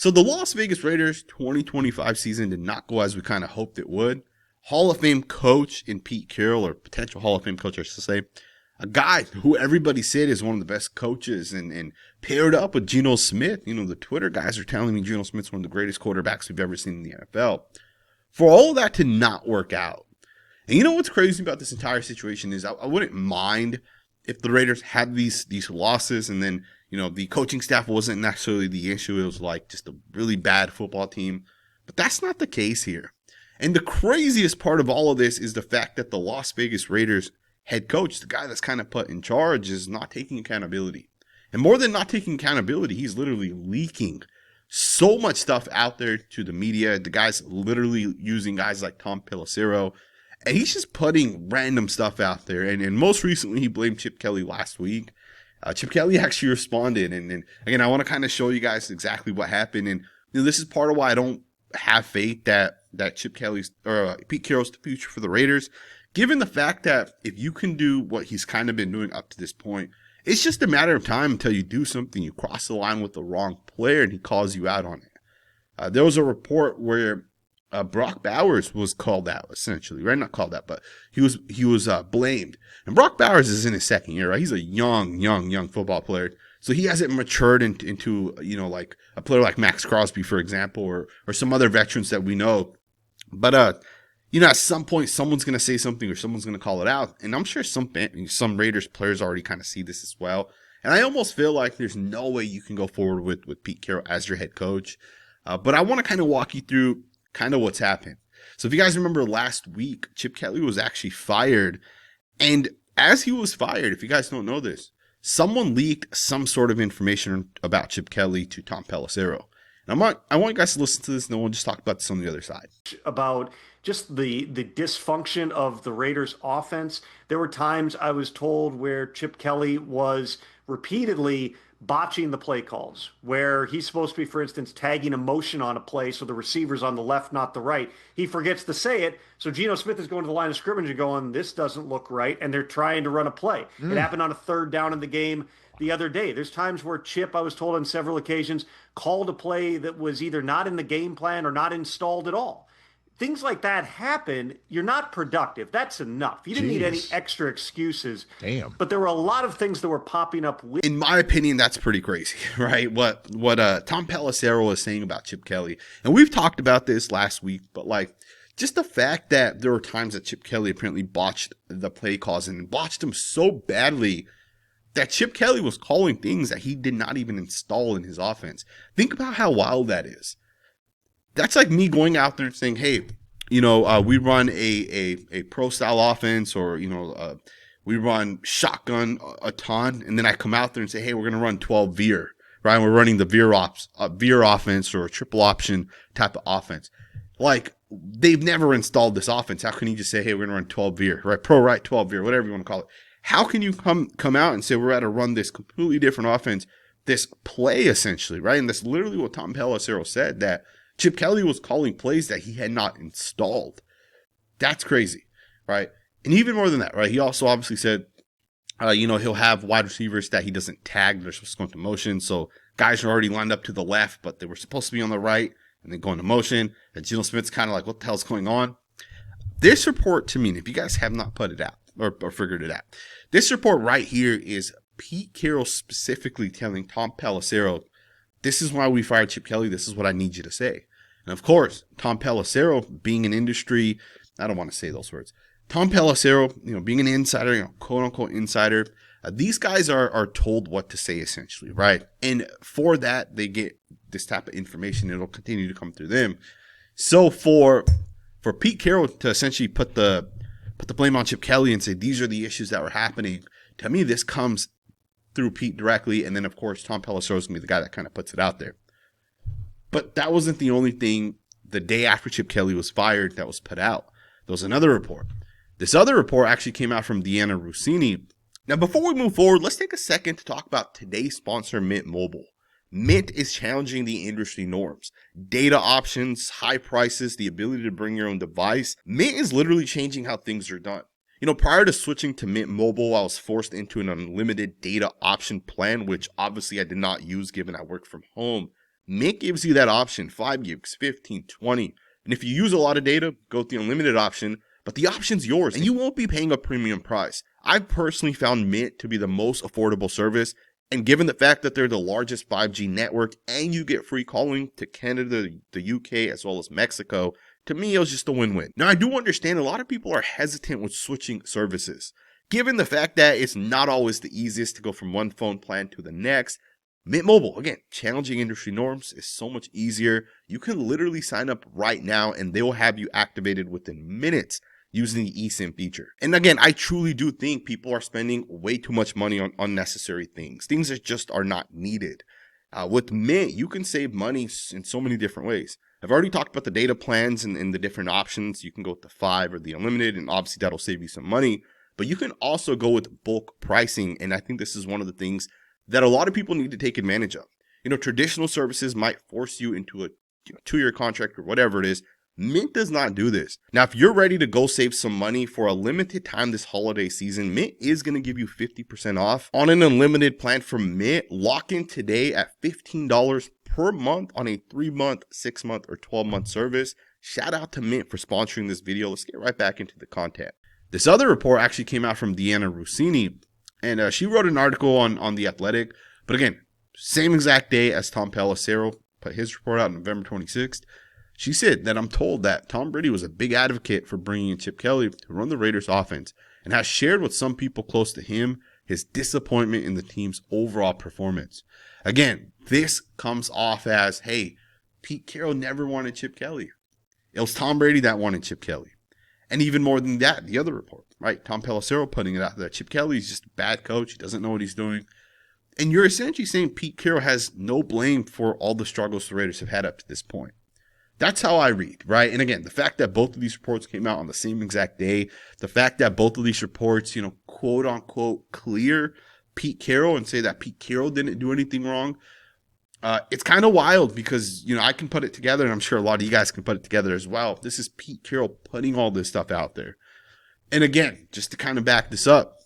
So the Las Vegas Raiders 2025 season did not go as we kind of hoped it would. Hall of Fame coach in Pete Carroll, or potential Hall of Fame coach, I should say, a guy who everybody said is one of the best coaches and paired up with Geno Smith. You know, the Twitter guys are telling me Geno Smith's one of the greatest quarterbacks we've ever seen in the NFL. For all of that to not work out. And you know what's crazy about this entire situation is I wouldn't mind if the Raiders had these losses and then, you know, the coaching staff wasn't necessarily the issue. It was like just a really bad football team. But that's not the case here. And the craziest part of all of this is the fact that the Las Vegas Raiders head coach, the guy that's kind of put in charge, is not taking accountability. And more than not taking accountability, he's literally leaking so much stuff out there to the media. The guy's literally using guys like Tom Pelissero. And he's just putting random stuff out there. And most recently, he blamed Chip Kelly last week. Chip Kelly actually responded. And again, I want to kind of show you guys exactly what happened. And you know, this is part of why I don't have faith that Chip Kelly's or Pete Carroll's the future for the Raiders. Given the fact that if you can do what he's kind of been doing up to this point, it's just a matter of time until you do something. You cross the line with the wrong player and he calls you out on it. There was a report where Brock Bowers was called out, essentially, right? Not called out, but he was blamed. And Brock Bowers is in his second year, right? He's a young football player. So he hasn't matured into you know, like a player like Maxx Crosby, for example, or some other veterans that we know. But you know, at some point, someone's going to say something or someone's going to call it out. And I'm sure some Raiders players already kind of see this as well. And I almost feel like there's no way you can go forward with Pete Carroll as your head coach. But I want to kind of walk you through kind of what's happened. So if you guys remember last week, Chip Kelly was actually fired. And as he was fired, if you guys don't know this, someone leaked some sort of information about Chip Kelly to Tom Pelissero. And I want you guys to listen to this, and then we'll just talk about this on the other side. About just the dysfunction of the Raiders offense. There were times I was told where Chip Kelly was repeatedly botching the play calls, where he's supposed to be, for instance, tagging a motion on a play so the receiver's on the left, not the right. He forgets to say it, so Geno Smith is going to the line of scrimmage and going, this doesn't look right, and they're trying to run a play. It happened on a third down in the game the other day. There's times where Chip, I was told on several occasions, called a play that was either not in the game plan or not installed at all. Things like that happen. You're not productive. That's enough. You didn't need any extra excuses. Damn. But there were a lot of things that were popping up. In my opinion, that's pretty crazy, right? What Tom Pelissero is saying about Chip Kelly. And we've talked about this last week, but like just the fact that there were times that Chip Kelly apparently botched the play calls and botched them so badly that Chip Kelly was calling things that he did not even install in his offense. Think about how wild that is. That's like me going out there and saying, hey, you know, we run a pro style offense, or, you know, we run shotgun a ton. And then I come out there and say, hey, we're going to run 12 veer, right? And we're running the veer offense or a triple option type of offense. Like, they've never installed this offense. How can you just say, hey, we're going to run 12 veer, right? Pro right 12 veer, whatever you want to call it. How can you come out and say we're going to run this completely different offense, this play essentially, right? And that's literally what Tom Pelissero said, that Chip Kelly was calling plays that he had not installed. That's crazy, right? And even more than that, right? He also obviously said, you know, he'll have wide receivers that he doesn't tag. They're supposed to go into motion. So guys are already lined up to the left, but they were supposed to be on the right and then go into motion. And Geno Smith's kind of like, what the hell's going on? This report to me, and if you guys have not put it out or figured it out, this report right here is Pete Carroll specifically telling Tom Pelissero, this is why we fired Chip Kelly. This is what I need you to say. And of course, Tom Pelissero, being an industry, I don't want to say those words. Tom Pelissero, you know, being an insider, you know, quote unquote insider, these guys are told what to say essentially, right? And for that, they get this type of information. It'll continue to come through them. So for Pete Carroll to essentially put the blame on Chip Kelly and say these are the issues that were happening, to me, this comes through Pete directly, and then of course Tom Pelissero is gonna be the guy that kind of puts it out there. But that wasn't the only thing. The day after Chip Kelly was fired, that was put out. There was another report. This other report actually came out from Deanna Rossini. Now, before we move forward, let's take a second to talk about today's sponsor, Mint Mobile. Mint is challenging the industry norms. Data options, high prices, the ability to bring your own device. Mint is literally changing how things are done. You know, prior to switching to Mint Mobile, I was forced into an unlimited data option plan, which obviously I did not use given I work from home. Mint gives you that option, 5 gigs, 15, 20. And if you use a lot of data, go with the unlimited option, but the option's yours and you won't be paying a premium price. I've personally found Mint to be the most affordable service, and given the fact that they're the largest 5G network and you get free calling to Canada, the UK, as well as Mexico, to me, it was just a win-win. Now, I do understand a lot of people are hesitant with switching services. Given the fact that it's not always the easiest to go from one phone plan to the next, Mint Mobile, again, challenging industry norms, is so much easier. You can literally sign up right now and they will have you activated within minutes using the eSIM feature. And again, I truly do think people are spending way too much money on unnecessary things that just are not needed. With Mint, you can save money in so many different ways. I've already talked about the data plans and the different options. You can go with the 5 or the unlimited, and obviously that'll save you some money. But you can also go with bulk pricing, and I think this is one of the things that a lot of people need to take advantage of. Traditional services might force you into a 2-year contract or whatever it is. Mint does not do this. Now, if you're ready to go save some money for a limited time this holiday season, Mint is going to give you 50% off on an unlimited plan from Mint. Lock in today at $15 per month on a 3-month, 6-month, or 12-month service. Shout out to Mint for sponsoring this video. Let's get right back into the content. This other report actually came out from Deanna Rossini, and she wrote an article on The Athletic. But again, same exact day as Tom Pelissero put his report out November 26th. She said that I'm told that Tom Brady was a big advocate for bringing in Chip Kelly to run the Raiders offense and has shared with some people close to him his disappointment in the team's overall performance. Again, this comes off as, hey, Pete Carroll never wanted Chip Kelly. It was Tom Brady that wanted Chip Kelly. And even more than that, the other report, right? Tom Pelissero putting it out there. Chip Kelly is just a bad coach. He doesn't know what he's doing. And you're essentially saying Pete Carroll has no blame for all the struggles the Raiders have had up to this point. That's how I read, right? And again, the fact that both of these reports came out on the same exact day, the fact that both of these reports, quote unquote, clear Pete Carroll and say that Pete Carroll didn't do anything wrong. It's kind of wild because, I can put it together, and I'm sure a lot of you guys can put it together as well. This is Pete Carroll putting all this stuff out there. And again, just to kind of back this up,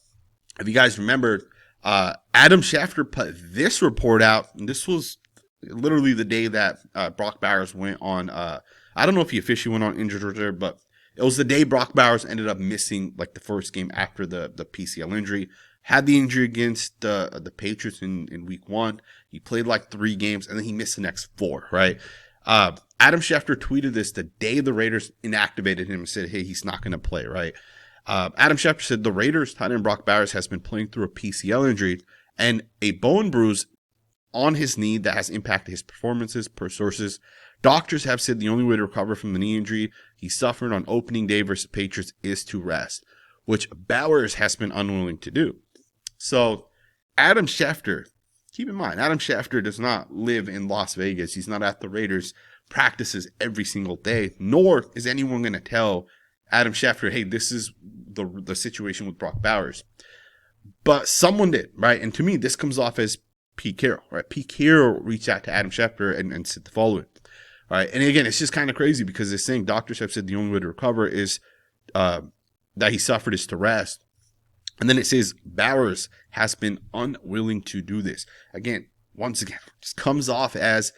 if you guys remember, Adam Schefter put this report out, and this was literally the day that Brock Bowers went on, I don't know if he officially went on injured reserve, but it was the day Brock Bowers ended up missing like the first game after the PCL injury. Had the injury against the Patriots in week 1. He played like 3 games, and then he missed the next 4, right? Adam Schefter tweeted this the day the Raiders inactivated him and said, hey, he's not going to play, right? Adam Schefter said the Raiders tight end Brock Bowers has been playing through a PCL injury and a bone bruise on his knee that has impacted his performances per sources. Doctors have said the only way to recover from the knee injury he suffered on opening day versus Patriots is to rest, which Bowers has been unwilling to do. So Adam Schefter, keep in mind, Adam Schefter does not live in Las Vegas. He's not at the Raiders practices every single day, nor is anyone going to tell Adam Schefter, hey, this is the situation with Brock Bowers. But someone did, right? And to me, this comes off as Pete Carroll, right? Pete Carroll reached out to Adam Schefter and said the following, right? And again, it's just kind of crazy because it's saying doctors have said the only way to recover is that he suffered is to rest. And then it says Bowers has been unwilling to do this. Again, once again, just comes off as,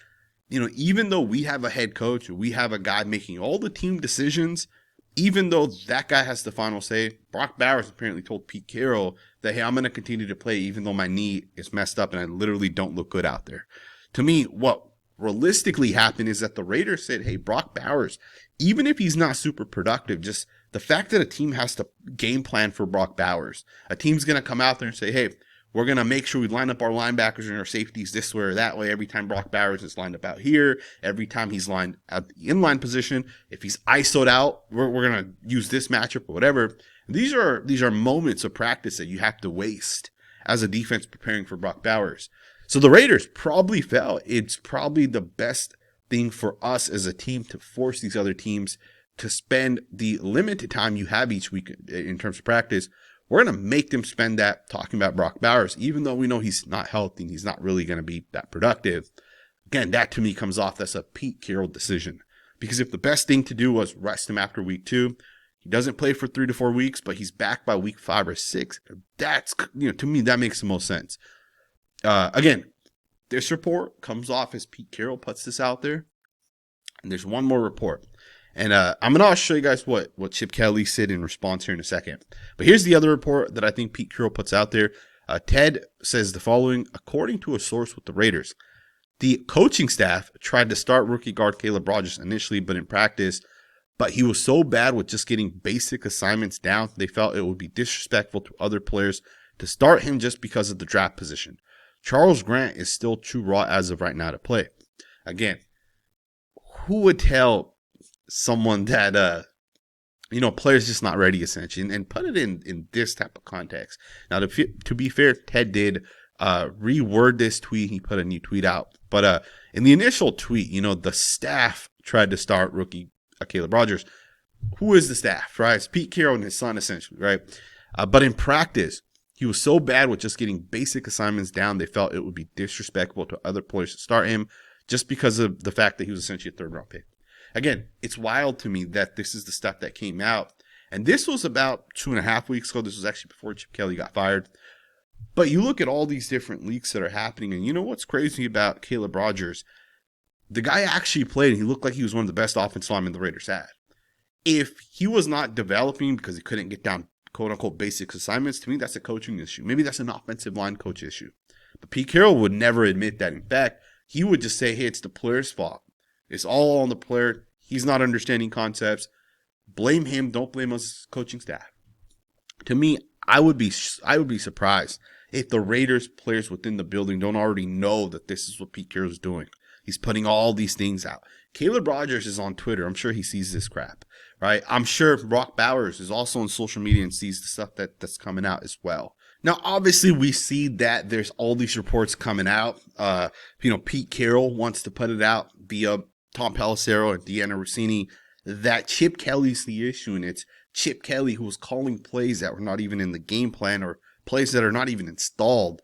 even though we have a head coach, we have a guy making all the team decisions, even though that guy has the final say, Brock Bowers apparently told Pete Carroll that, hey, I'm going to continue to play even though my knee is messed up and I literally don't look good out there. To me, what realistically happened is that the Raiders said, hey, Brock Bowers, even if he's not super productive, just the fact that a team has to game plan for Brock Bowers, a team's going to come out there and say, hey, we're going to make sure we line up our linebackers and our safeties this way or that way. Every time Brock Bowers is lined up out here, every time he's lined at the inline position, if he's ISO'd out, we're going to use this matchup or whatever. These are moments of practice that you have to waste as a defense preparing for Brock Bowers. So the Raiders probably felt it's probably the best thing for us as a team to force these other teams to spend the limited time you have each week in terms of practice. We're going to make them spend that talking about Brock Bowers, even though we know he's not healthy and he's not really going to be that productive. Again, that to me comes off as a Pete Carroll decision. Because if the best thing to do was rest him after week 2, he doesn't play for 3 to 4 weeks, but he's back by week 5 or 6. That's, to me, that makes the most sense. Again, This report comes off as Pete Carroll puts this out there. And there's one more report. And I'm going to show you guys what Chip Kelly said in response here in a second. But here's the other report that I think Pete Carroll puts out there. Ted says the following: according to a source with the Raiders, the coaching staff tried to start rookie guard Caleb Rogers initially, but in practice, but he was so bad with just getting basic assignments down, they felt it would be disrespectful to other players to start him just because of the draft position. Charles Grant is still too raw as of right now to play. Again, who would tell someone that, player's just not ready, essentially, and put it in this type of context. Now, to be fair, Ted did reword this tweet. He put a new tweet out. But in the initial tweet, the staff tried to start rookie Caleb Rogers. Who is the staff, right? It's Pete Carroll and his son, essentially, right? But in practice, he was so bad with just getting basic assignments down, they felt it would be disrespectful to other players to start him just because of the fact that he was essentially a third-round pick. Again, it's wild to me that this is the stuff that came out. And this was about 2.5 weeks ago. This was actually before Chip Kelly got fired. But you look at all these different leaks that are happening, and you know what's crazy about Caleb Rogers? The guy actually played, and he looked like he was one of the best offensive linemen the Raiders had. If he was not developing because he couldn't get down quote-unquote basic assignments, to me, that's a coaching issue. Maybe that's an offensive line coach issue. But Pete Carroll would never admit that. In fact, he would just say, hey, it's the player's fault. It's all on the player. He's not understanding concepts. Blame him. Don't blame us coaching staff. To me, I would be surprised if the Raiders players within the building don't already know that this is what Pete Carroll's doing. He's putting all these things out. Caleb Rogers is on Twitter. I'm sure he sees this crap, right? I'm sure Brock Bowers is also on social media and sees the stuff that's coming out as well. Now, obviously, we see that there's all these reports coming out. Pete Carroll wants to put it out via Tom Pelissero and Deanna Rossini that Chip Kelly's the issue, and it's Chip Kelly who was calling plays that were not even in the game plan or plays that are not even installed.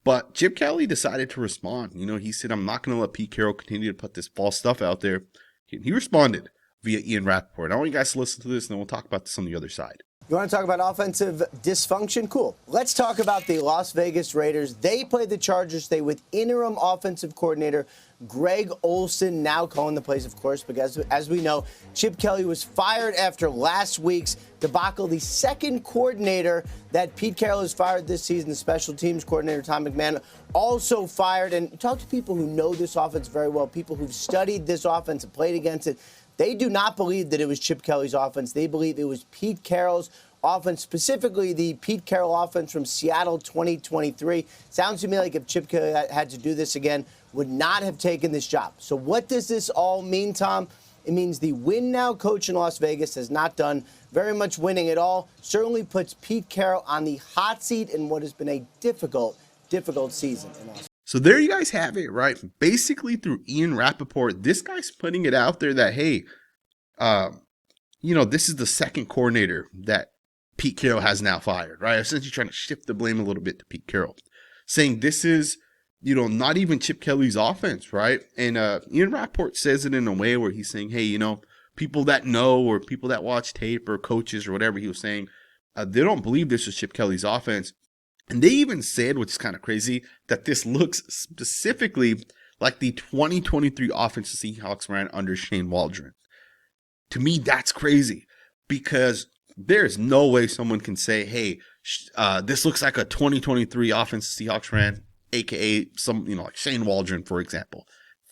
But Chip Kelly decided to respond. He said, I'm not going to let Pete Carroll continue to put this false stuff out there. He responded via Ian Rappaport. I want you guys to listen to this, and then we'll talk about this on the other side. You want to talk about offensive dysfunction? Cool. Let's talk about the Las Vegas Raiders. They played the Chargers today with interim offensive coordinator Greg Olson now calling the plays, of course, because as we know, Chip Kelly was fired after last week's debacle. The second coordinator that Pete Carroll has fired this season, the special teams coordinator Tom McMahon, also fired. And talk to people who know this offense very well, people who've studied this offense and played against it. They do not believe that it was Chip Kelly's offense. They believe it was Pete Carroll's offense, specifically the Pete Carroll offense from Seattle 2023. Sounds to me like if Chip Kelly had to do this again, would not have taken this job. So what does this all mean, Tom? It means the win now coach in Las Vegas has not done very much winning at all. Certainly puts Pete Carroll on the hot seat in what has been a difficult season in Las Vegas. So there you guys have it, right? Basically through Ian Rappaport, this guy's putting it out there that, hey, this is the second coordinator that Pete Carroll has now fired, right? Essentially trying to shift the blame a little bit to Pete Carroll, saying this is, not even Chip Kelly's offense, right? And Ian Rappaport says it in a way where he's saying, hey, people that know or people that watch tape or coaches or whatever he was saying, they don't believe this is Chip Kelly's offense. And they even said, which is kind of crazy, that this looks specifically like the 2023 offense the Seahawks ran under Shane Waldron. To me, that's crazy because there's no way someone can say, hey, this looks like a 2023 offense the Seahawks ran, a.k.a. some, like Shane Waldron, for example.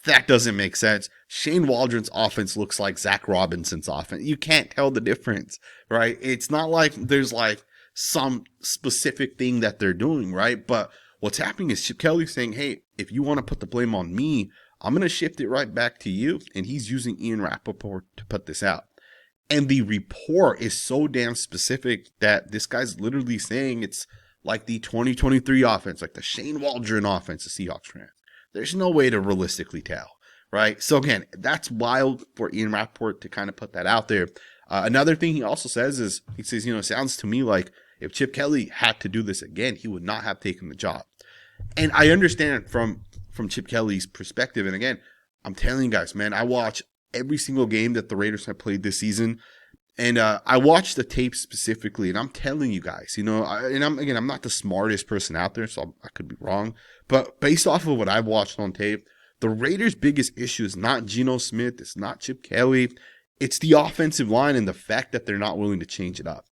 That doesn't make sense. Shane Waldron's offense looks like Zach Robinson's offense. You can't tell the difference, right? It's not like there's like some specific thing that they're doing, right? But what's happening is Chip Kelly saying, hey, if you want to put the blame on me, I'm going to shift it right back to you. And he's using Ian Rappaport to put this out. And the report is so damn specific that this guy's literally saying it's like the 2023 offense, like the Shane Waldron offense the Seahawks ran. There's no way to realistically tell, right? So again, that's wild for Ian Rappaport to kind of put that out there. Another thing he also says is, he says, it sounds to me like if Chip Kelly had to do this again, he would not have taken the job. And I understand from Chip Kelly's perspective. And again, I'm telling you guys, man, I watch every single game that the Raiders have played this season. And I watched the tape specifically, and I'm telling you guys, you know, I'm not the smartest person out there, so I could be wrong. But based off of what I've watched on tape, the Raiders' biggest issue is not Geno Smith, it's not Chip Kelly, it's the offensive line and the fact that they're not willing to change it up.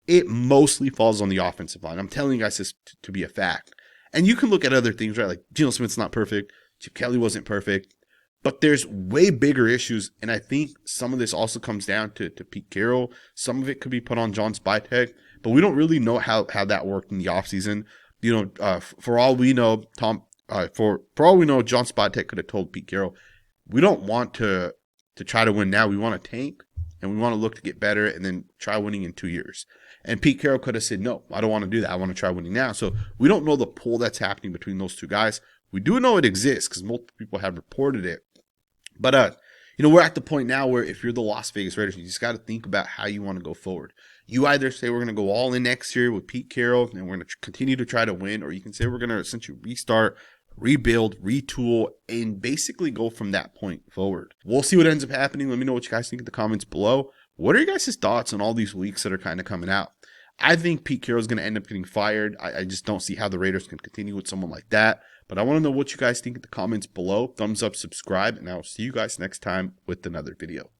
It mostly falls on the offensive line. I'm telling you guys this to be a fact. And you can look at other things, right? Like Geno Smith's not perfect, Chip Kelly wasn't perfect. But there's way bigger issues, and I think some of this also comes down to Pete Carroll. Some of it could be put on John Spytek, but we don't really know how that worked in the offseason. You know, for all we know, for all we know, John Spytek could have told Pete Carroll, we don't want to try to win now. We want to tank, and we want to look to get better, and then try winning in 2 years. And Pete Carroll could have said, no, I don't want to do that. I want to try winning now. So we don't know the pull that's happening between those two guys. We do know it exists because multiple people have reported it. But, you know, we're at the point now where if you're the Las Vegas Raiders, you just got to think about how you want to go forward. You either say we're going to go all in next year with Pete Carroll and we're going to continue to try to win, or you can say we're going to essentially restart, rebuild, retool, and basically go from that point forward. We'll see what ends up happening. Let me know what you guys think in the comments below. What are your guys' thoughts on all these leaks that are kind of coming out? I think Pete Carroll is going to end up getting fired. I just don't see how the Raiders can continue with someone like that. But I want to know what you guys think in the comments below. Thumbs up, subscribe, and I'll see you guys next time with another video.